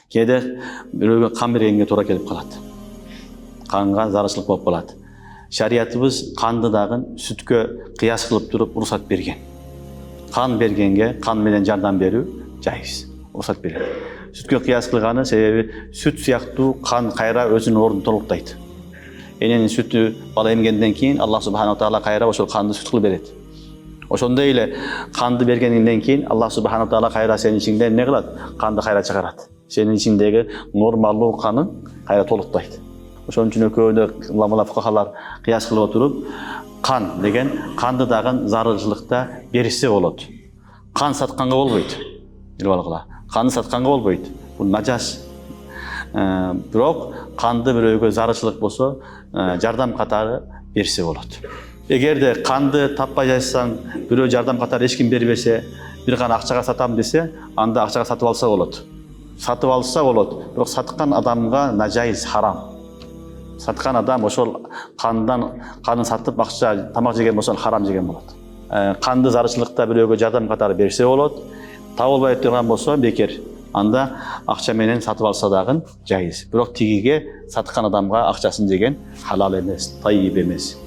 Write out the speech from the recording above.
Кээде бирөөгө кан бергенге туура келип калат. Канга зарылчылык болуп калат. Шариятыбыз канды дагы сүткө кыяс кылып туруп уруксат берген. Кан бергенге кан менен жардам берүү жайыз. Уруксат берет. Сүткө кыяс кылганы себеби сүт сыяктуу кан кайра өзүнүн ордун толуктайт. Эненин сүтү бала эмгенден кийин Аллах субханаху таала кайра ошол канды сүт кылып берет. Ошондой эле канды бергенден кийин Аллах субханаху таала кайра сенин ичиңден не кылат? Канды кайра чыгарат. Сенин ичиңдеги нормалдуу каның кайра толуктайт. Ошон үчүн экөөнө уламалар, фукахалар кыяс кылып отуруп, кан деген канды дагы зарылчылыкта берсе болот. Кан сатканга болбойт. Билип алгыла. Канды сатканга болбойт. Бул нажас. Бирок канды бирөөгө зарылчылык болсо, жардам катары берсе болот. Эгерде канды таппай жатсаң, бирөө жардам катары эч ким бербесе, бир гана акчага сатам десе, анда акчага сатып алса болот. Сатып алса болот, бирок саткан адамга нажайыз, харам. Саткан адам ошол канын сатып акча тамак жеген болсо харам жеген болот. Канды зарылчылыкта бирөөгө жардам катары берсе болот. Таба албай турган болсо бекер. Анда акча менен сатып алса дагы жайыз. Бирок тигиге саткан адамга акчасын жеген халал эмес, тайып эмес.